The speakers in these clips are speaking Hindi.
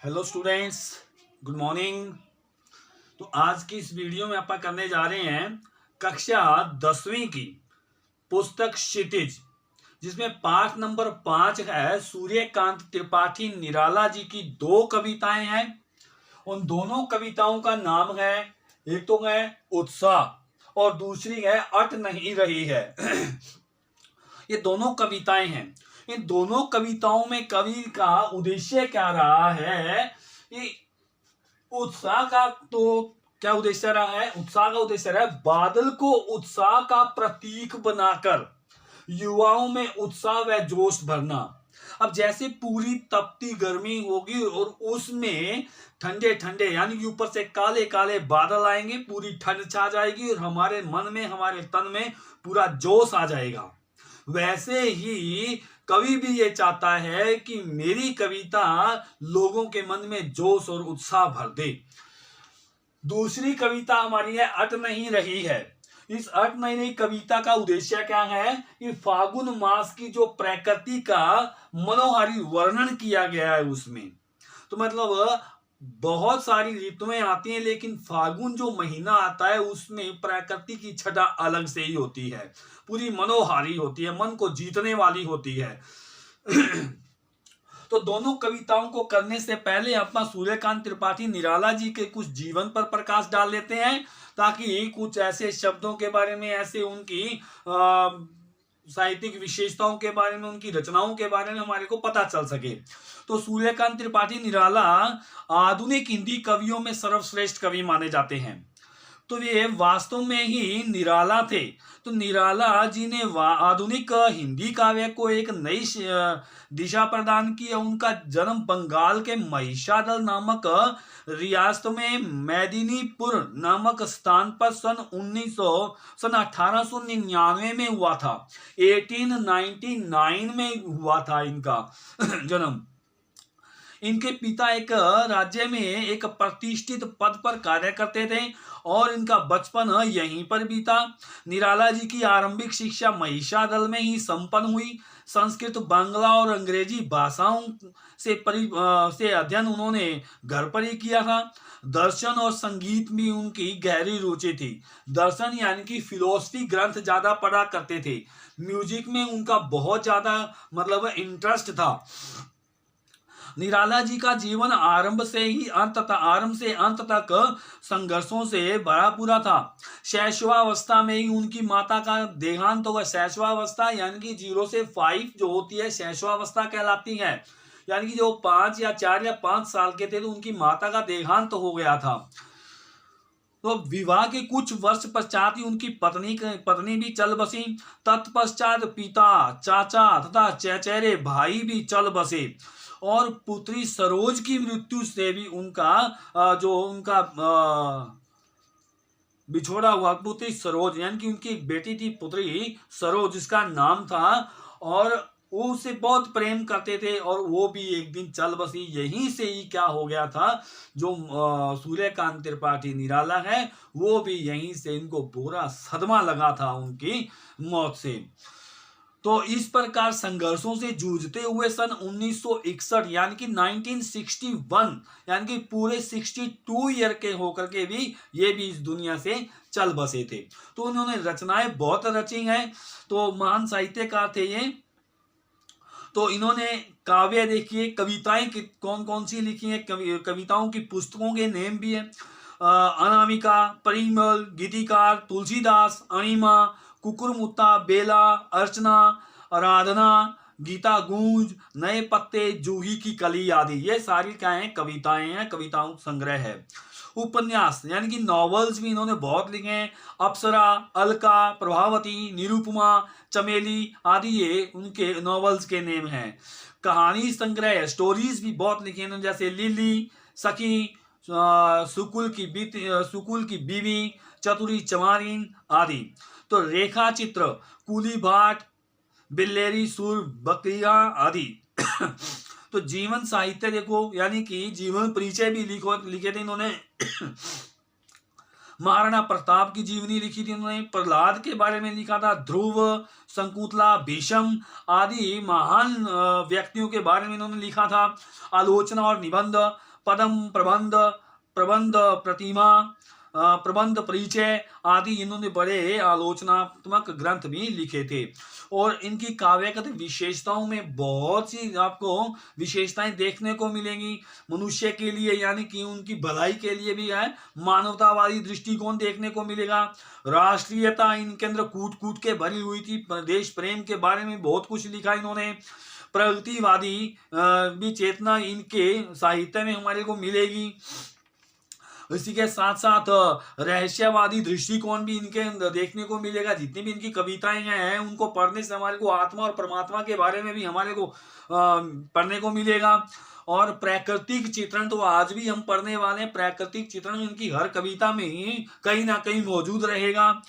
Hello students, good morning. तो आज की इस वीडियो में अपन करने जा रहे हैं कक्षा 10वीं की पुस्तक क्षितिज, जिसमें पाठ नंबर 5 है। सूर्यकांत त्रिपाठी निराला जी की दो कविताएं हैं। उन दोनों कविताओं का नाम है, एक तो है उत्साह और दूसरी है अट नहीं रही है। ये दोनों कविताएं हैं। इन दोनों कविताओं में कवि का उद्देश्य क्या रहा है? कि उत्साह का तो क्या उद्देश्य रहा है? उत्साह का उद्देश्य रहा है बादल को उत्साह का प्रतीक बनाकर युवाओं में उत्साह व जोश भरना। अब जैसे पूरी तपती गर्मी होगी और उसमें ठंडे ठंडे यानी कि ऊपर से काले काले बादल आएंगे, पूरी ठंड छा जाएगी और हमारे मन में, हमारे तन में पूरा जोश आ जाएगा। वैसे ही कवि भी ये चाहता है कि मेरी कविता लोगों के मन में जोश और उत्साह भर दे। दूसरी कविता हमारी है अट नहीं रही है। इस अट नहीं रही कविता का उद्देश्य क्या है? कि फागुन मास की जो प्रकृति का मनोहारी वर्णन किया गया है उसमें। तो मतलब बहुत सारी ऋतुएं आती हैं, लेकिन फागुन जो महीना आता है उसमें प्रकृति की छटा अलग से ही होती है, पूरी मनोहारी होती है, मन को जीतने वाली होती है। तो दोनों कविताओं को करने से पहले अपना सूर्यकांत त्रिपाठी निराला जी के कुछ जीवन पर प्रकाश डाल लेते हैं, ताकि कुछ ऐसे शब्दों के बारे में, ऐसे उनकी साहित्यिक विशेषताओं के बारे में, उनकी रचनाओं के बारे में हमारे को पता चल सके। तो सूर्यकांत त्रिपाठी निराला आधुनिक हिंदी कवियों में सर्वश्रेष्ठ कवि माने जाते हैं। तो ये वास्तव में ही निराला थे। तो निराला जी ने आधुनिक हिंदी काव्य को एक नई दिशा प्रदान की। उनका जन्म बंगाल के महिषादल नामक रियासत में मेदिनीपुर नामक स्थान पर सन 1899 में हुआ था। 1899 में हुआ था इनका जन्म। इनके पिता एक राज्य में एक प्रतिष्ठित पद पर कार्य करते थे और इनका बचपन यहीं पर बीता। निराला जी की आरंभिक शिक्षा महिषादल में ही संपन्न हुई। संस्कृत, बांग्ला और अंग्रेजी भाषाओं से अध्ययन उन्होंने घर पर ही किया था। दर्शन और संगीत में उनकी गहरी रुचि थी। दर्शन यानी कि फिलोसफी ग्रंथ ज्यादा पढ़ा करते थे। म्यूजिक में उनका बहुत ज्यादा मतलब इंटरेस्ट था। निराला जी का जीवन आरंभ से अंत तक संघर्षों से भरा पूरा था। शैशवावस्था में ही उनकी माता का देहांत हुआ। शैशवावस्था यानी कि 0 से 5 जो होती है शैशवावस्था कहलाती है। यानी कि जो 5 या 4 या 5 साल के थे तो उनकी माता का देहांत हो गया था। तो विवाह के कुछ वर्ष पश्चात ही उनकी पत्नी भी चल बसी। तत्पश्चात पिता, चाचा तथा चचेरे भाई भी चल बसे और पुत्री सरोज की मृत्यु से भी उनका बिछोड़ा हुआ पुत्री सरोज, यानी कि उनकी एक बेटी थी पुत्री सरोज जिसका नाम था, और वो उसे बहुत प्रेम करते थे और वो भी एक दिन चल बसी। यहीं से ही क्या हो गया था, जो सूर्यकांत त्रिपाठी निराला है वो भी यहीं से इनको बुरा सदमा लगा था उनकी मौत से। तो इस प्रकार संघर्षों से जूझते हुए सन 1961 यानी कि 1961 यानी कि पूरे 62 ईयर के होकर के भी ये भी इस दुनिया से चल बसे थे। तो उन्होंने रचनाएं बहुत रची हैं। तो महान साहित्यकार थे ये। तो इन्होंने काव्य देखिए, कविताएं कौन कौन सी लिखी हैं, कविताओं की पुस्तकों के नेम भी है। अनामिका, परिमल, गीतिकार, तुलसीदास, अणिमा, कुकुरमुत्ता, बेला, अर्चना, आराधना, गीता गूंज, नए पत्ते, जूही की कली आदि, ये सारी क्या है? कविताएं हैं, कविताओं संग्रह है। उपन्यास यानी कि नॉवेल्स भी इन्होंने बहुत लिखे हैं। अप्सरा, अलका, प्रभावती, निरुपमा, चमेली आदि ये उनके नॉवेल्स के नेम हैं। कहानी संग्रह, स्टोरीज भी बहुत लिखे हैं, जैसे लिली, सखी, सुकुल की बीवी, चतुरी चमारिन आदि। तो रेखा चित्र, कूली भाट, बिल्लेरी सुर, बकरिया आदि। तो जीवन साहित्य देखो, यानी कि जीवन परिचय भी लिखे थे इन्होंने। महाराणा प्रताप की जीवनी लिखी थी उन्होंने। प्रहलाद के बारे में लिखा था। ध्रुव, शकुंतला, भीष्म आदि महान व्यक्तियों के बारे में इन्होंने लिखा था। आलोचना और निबंध, पदम प्रबंध, प्रबंध प्रतिमा, प्रबंध परिचय आदि इन्होंने बड़े आलोचनात्मक ग्रंथ भी लिखे थे। और इनकी काव्यगत विशेषताओं में बहुत सी आपको विशेषताएं देखने को मिलेंगी। मनुष्य के लिए यानी कि उनकी भलाई के लिए भी है, मानवतावादी दृष्टिकोण देखने को मिलेगा। राष्ट्रीयता इनके अंदर कूट कूट के भरी हुई थी। देश प्रेम के बारे में बहुत कुछ लिखा इन्होंने। प्रगतिवादी भी चेतना इनके साहित्य में हमारे को मिलेगी। इसी के साथ साथ रहस्यवादी दृष्टिकोण भी इनके अंदर देखने को मिलेगा। जितनी भी इनकी कविताएं हैं उनको पढ़ने से हमारे को आत्मा और परमात्मा के बारे में भी हमारे को पढ़ने को मिलेगा। और प्राकृतिक चित्रण तो आज भी हम पढ़ने वाले हैं। प्राकृतिक चित्रण इनकी हर कविता में ही कहीं ना कहीं मौजूद रहेगा।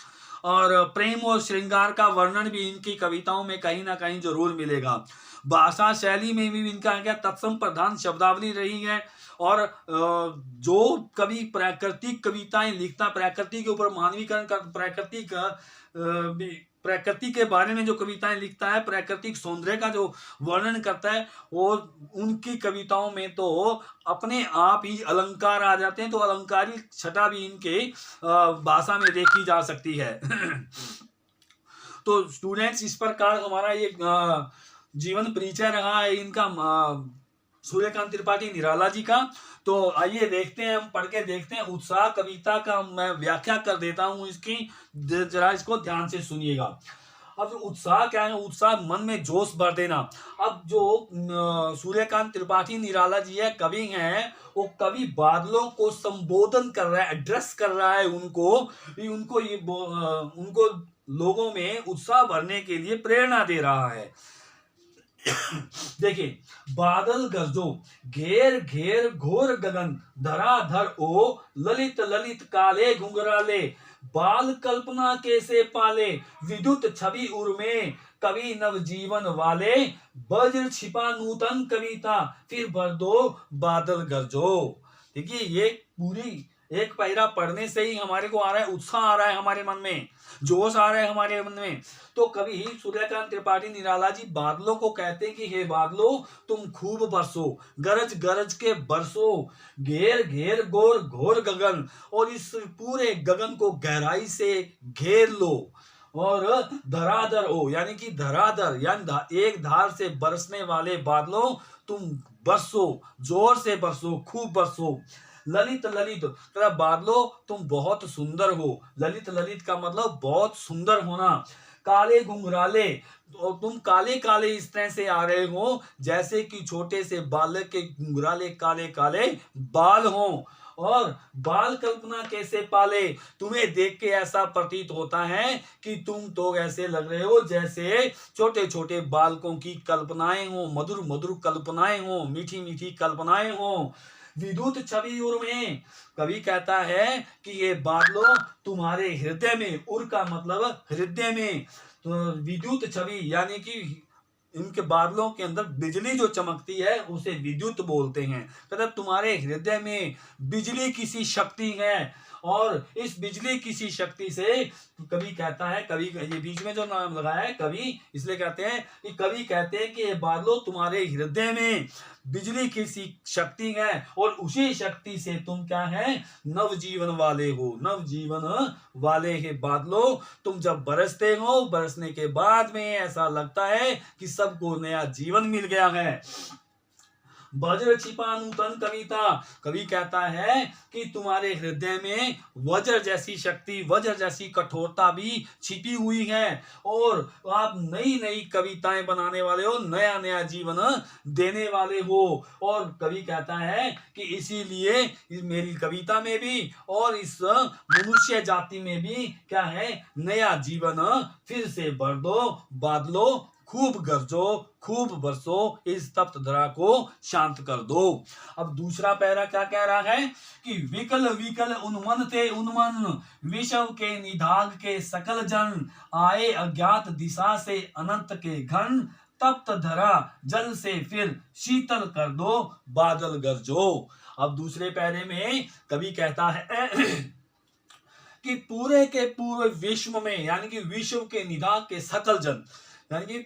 और प्रेम और श्रृंगार का वर्णन भी इनकी कविताओं में कहीं ना कहीं जरूर मिलेगा। भाषा शैली में भी इनका क्या तत्सम प्रधान शब्दावली रही है। और जो कवि प्राकृतिक कविताएं लिखता, प्रकृति के ऊपर मानवीकरण का, प्रकृति के बारे में जो कविताएं लिखता है, प्राकृतिक सौंदर्य का जो वर्णन करता है, वो उनकी कविताओं में तो अपने आप ही अलंकार आ जाते हैं। तो अलंकारिक छटा भी इनके भाषा में देखी जा सकती है। तो स्टूडेंट्स, इस प्रकार हमारा ये जीवन परिचय रहा है इनका, सूर्यकांत त्रिपाठी निराला जी का। तो आइए देखते हैं, हम पढ़ के देखते हैं। उत्साह कविता का मैं व्याख्या कर देता हूं इसकी, जरा इसको ध्यान से सुनिएगा। अब उत्साह क्या है? उत्साह मन में जोश भर देना। अब जो सूर्यकांत त्रिपाठी निराला जी है, कवि हैं, वो कवि बादलों को संबोधन कर रहा है, एड्रेस कर रहा है उनको लोगों में उत्साह भरने के लिए प्रेरणा दे रहा है। देखिए, बादल गरजो, घेर घेर घोर गगन, धराधर ओ ललित ललित काले घुंघराले, बाल कल्पना कैसे पाले, विद्युत छवि उर्मे, कवि नव जीवन वाले, वज्र छिपा नूतन कविता, फिर भर दो बादल गरजो। देखिए, ये पूरी एक पैरा पढ़ने से ही हमारे को आ रहा है, उत्साह आ रहा है हमारे मन में, जोश आ रहा है हमारे मन में। तो कवि सूर्यकांत त्रिपाठी निराला जी बादलों को कहते हैं कि हे बादलों, तुम खूब बरसो, गरज गरज के बरसो, घेर घेर गोर घोर गगन, और इस पूरे गगन को गहराई से घेर लो। और धराधर हो, यानी कि धराधर यानी एक धार से बरसने वाले बादलों, तुम बरसो, जोर से बरसो, खूब बरसो। ललित ललित, बादलों तुम बहुत सुंदर हो। ललित ललित का मतलब बहुत सुंदर होना। काले घुंघराले, तो तुम काले काले इस तरह से आ रहे हो जैसे कि छोटे से बालक के घुंघराले काले काले बाल हों। और बाल कल्पना कैसे पाले, तुम्हें देख के ऐसा प्रतीत होता है कि तुम तो ऐसे लग रहे हो जैसे छोटे छोटे बालकों की कल्पनाएं हो, मधुर मधुर कल्पनाएं हो, मीठी मीठी कल्पनाएं हो। विद्युत छवि उर में, कवि कहता है कि ये बादलों तुम्हारे हृदय में, उर का मतलब हृदय में, तो विद्युत छवि यानी कि इनके बादलों के अंदर बिजली जो चमकती है उसे विद्युत बोलते हैं। मतलब तुम्हारे हृदय में बिजली की सी शक्ति है। और इस बिजली की सी शक्ति से कवि कहता है, कवि ये बीच में जो नाम लगाया है कवि, इसलिए कहते हैं कि कवि कहते हैं कि ये बादलों तुम्हारे हृदय में बिजली की सी शक्ति है, और उसी शक्ति से तुम क्या है, नवजीवन वाले हो। नवजीवन वाले है बादलों, तुम जब बरसते हो, बरसने के बाद में ऐसा लगता है कि सबको नया जीवन मिल गया है। वज्र छिपा नूतन कविता, कवि कहता है कि तुम्हारे हृदय में वज्र जैसी शक्ति, वज्र जैसी कठोरता भी छिपी हुई है, और आप नई नई कविताएं बनाने वाले हो, नया नया जीवन देने वाले हो। और कवि कहता है कि इसीलिए मेरी कविता में भी और इस मनुष्य जाति में भी क्या है, नया जीवन फिर से भर दो बादलों, खूब गरजो, खूब बरसो, इस तप्त धरा को शांत कर दो। अब दूसरा पैरा क्या कह रहा है कि विकल विकल उन्मन थे उन्मन, विषव के निधाग के सकल जन, आए अज्ञात दिशा से अनंत के घन, तप्त धरा जल से फिर शीतल कर दो बादल गरजो। अब दूसरे पैरे में कवि कहता है कि पूरे के पूरे विश्व में, यानी कि विश्व के निधाग के सकल जन, यानी कि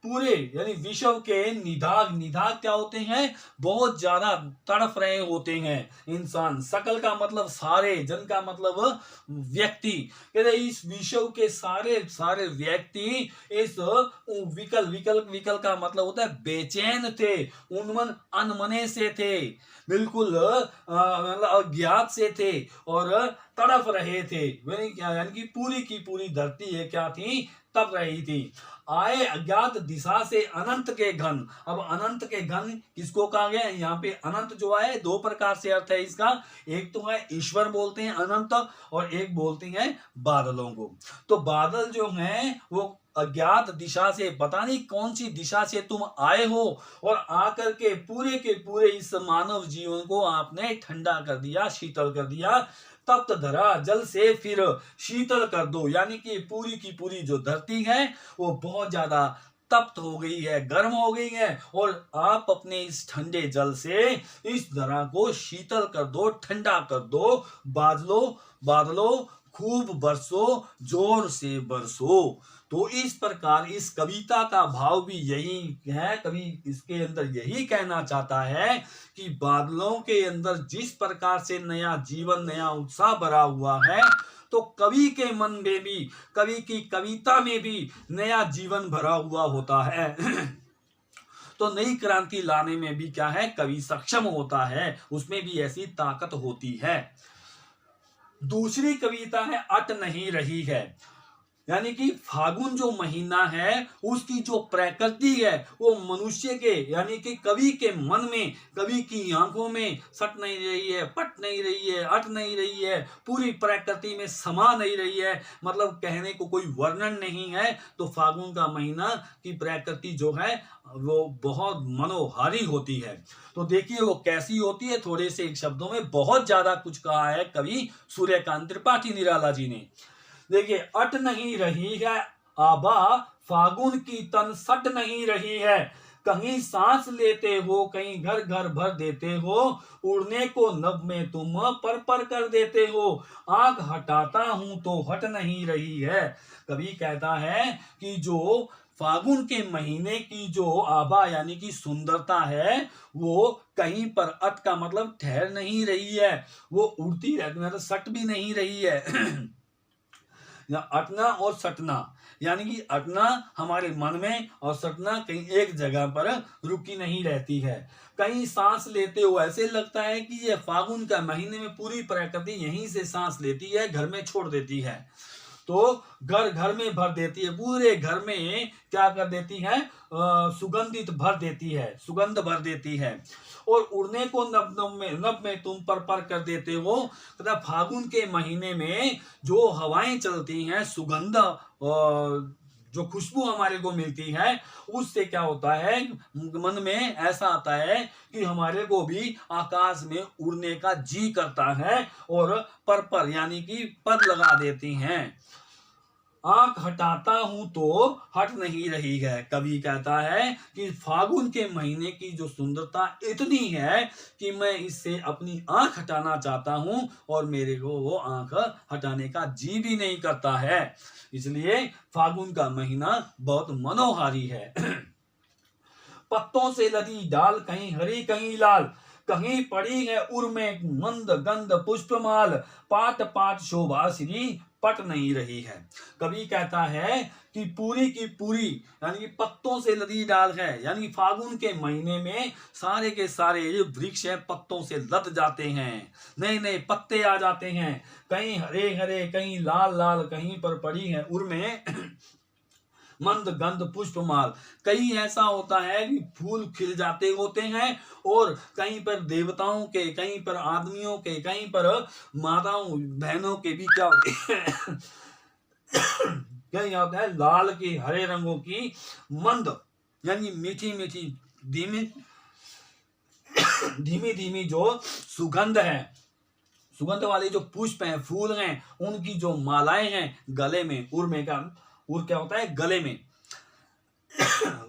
पूरे यानी विश्व के निधाग, निधाग क्या होते हैं, बहुत ज्यादा तड़फ रहे होते हैं इंसान। सकल का मतलब सारे, जन का मतलब व्यक्ति, कहते इस विश्व के सारे सारे व्यक्ति इस विकल, विकल विकल का मतलब होता है बेचैन थे, उन्मन अनमने से थे, बिल्कुल मतलब अज्ञात से थे और तड़फ रहे थे। यानी कि पूरी की पूरी धरती है क्या थी, तप रही थी। आए अज्ञात दिशा से अनंत के घन। अब अनंत के घन किसको कहा गया है, यहाँ पे अनंत जो है दो प्रकार से अर्थ है इसका, एक तो है ईश्वर बोलते हैं अनंत, और एक बोलते हैं बादलों को। तो बादल जो हैं वो अज्ञात दिशा से, पता नहीं कौन सी दिशा से तुम आए हो, और आकर के पूरे इस मानव जीवन को आपने ठंडा कर दिया, शीतल कर दिया। तप्त धरा जल से फिर शीतल कर दो, यानी कि पूरी की पूरी जो धरती है वो बहुत ज्यादा तप्त हो गई है, गर्म हो गई है, और आप अपने इस ठंडे जल से इस धरा को शीतल कर दो, ठंडा कर दो। बादलों बादलों खूब बरसो, जोर से बरसो। तो इस प्रकार इस कविता का भाव भी यही है, कवि इसके अंदर यही कहना चाहता है कि बादलों के अंदर जिस प्रकार से नया जीवन, नया उत्साह भरा हुआ है, तो कवि के मन में भी, कवि की कविता में भी नया जीवन भरा हुआ होता है। तो नई क्रांति लाने में भी क्या है, कवि सक्षम होता है, उसमें भी ऐसी ताकत होती है। दूसरी कविता है अट नहीं रही है, यानी कि फागुन जो महीना है उसकी जो प्रकृति है वो मनुष्य के, यानी कि कवि के मन में, कवि की आंखों में सट नहीं रही है, पट नहीं रही है, अट नहीं रही है, पूरी प्रकृति में समा नहीं रही है, मतलब कहने को कोई वर्णन नहीं है। तो फागुन का महीना की प्रकृति जो है वो बहुत मनोहारी होती है। तो देखिए वो कैसी होती है, थोड़े से शब्दों में बहुत ज्यादा कुछ कहा है कवि सूर्यकांत त्रिपाठी निराला जी ने। देखिए, अट नहीं रही है आबा फागुन की तन सट नहीं रही है, कहीं सांस लेते हो कहीं घर घर भर देते हो, उड़ने को नभ में तुम पर कर देते हो, आंख हटाता हूं तो हट नहीं रही है। कवि कहता है कि जो फागुन के महीने की जो आभा यानी कि सुंदरता है वो कहीं पर, अट का मतलब ठहर नहीं रही है, वो उड़ती रहती, मतलब सट भी नहीं रही है। अटना और सटना, यानी कि अटना हमारे मन में और सटना कहीं एक जगह पर रुकी नहीं रहती है। कहीं सांस लेते हो, ऐसे लगता है कि ये फागुन का महीने में पूरी प्रकृति यहीं से सांस लेती है, घर में छोड़ देती है, तो घर घर में भर देती है, पूरे घर में क्या कर देती है, सुगंधित भर देती है, सुगंध भर देती है। और उड़ने को नभ में तुम पर कर देते हो, तथा फागुन के महीने में जो हवाएं चलती हैं, सुगंध जो खुशबू हमारे को मिलती है, उससे क्या होता है, मन में ऐसा आता है कि हमारे को भी आकाश में उड़ने का जी करता है, और पर यानी कि पर लगा देती हैं। आंख हटाता हूं तो हट नहीं रही है। कवि कहता है कि फागुन के महीने की जो सुंदरता इतनी है कि मैं इससे अपनी आंख हटाना चाहता हूं, और मेरे को वो आंख हटाने का जी भी नहीं करता है। इसलिए फागुन का महीना बहुत मनोहारी है। पत्तों से लदी डाल कहीं हरी कहीं लाल, कहीं पड़ी है उर में मंद गंध पुष्पमाल, पाट पाट शोभा श्री पट नहीं रही है। कवि कहता है कि पूरी की पूरी यानी कि पत्तों से लदी डाल है, यानी फागुन के महीने में सारे के सारे ये वृक्ष है पत्तों से लद जाते हैं, नए नए पत्ते आ जाते हैं, कहीं हरे हरे कहीं लाल लाल, कहीं पर पड़ी है उर में मंद गंध पुष्पमाल। कहीं ऐसा होता है कि फूल खिल जाते होते हैं, और कहीं पर देवताओं के, कहीं पर आदमियों के, कहीं पर माताओं बहनों के भी क्या होते हैं कहीं होता है लाल की, हरे रंगों की मंद यानी मीठी मीठी धीमी धीमी धीमी जो सुगंध है, सुगंध वाले जो पुष्प हैं, फूल हैं, उनकी जो मालाएं हैं गले में, उर में का, उर क्या होता है गले में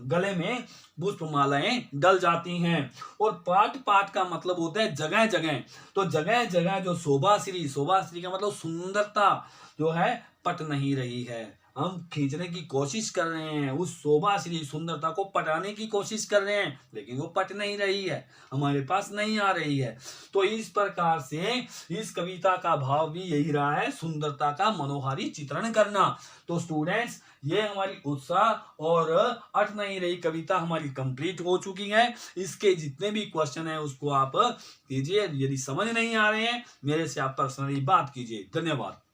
गले में पुष्प मालाएं डल जाती हैं। और पाट पाट का मतलब होता है जगह जगह, तो जगह जगह जो शोभा श्री का मतलब सुंदरता जो है पट नहीं रही है, हम खींचने की कोशिश कर रहे हैं, उस शोभा श्री सुंदरता को पटाने की कोशिश कर रहे हैं, लेकिन वो पट नहीं रही है, हमारे पास नहीं आ रही है। तो इस प्रकार से इस कविता का भाव भी यही रहा है, सुंदरता का मनोहारी चित्रण करना। तो स्टूडेंट्स, ये हमारी उत्साह और अट नहीं रही कविता हमारी कंप्लीट हो चुकी है। इसके जितने भी क्वेश्चन है उसको आप कीजिए, यदि समझ नहीं आ रहे हैं मेरे से आप पर्सनली बात कीजिए। धन्यवाद।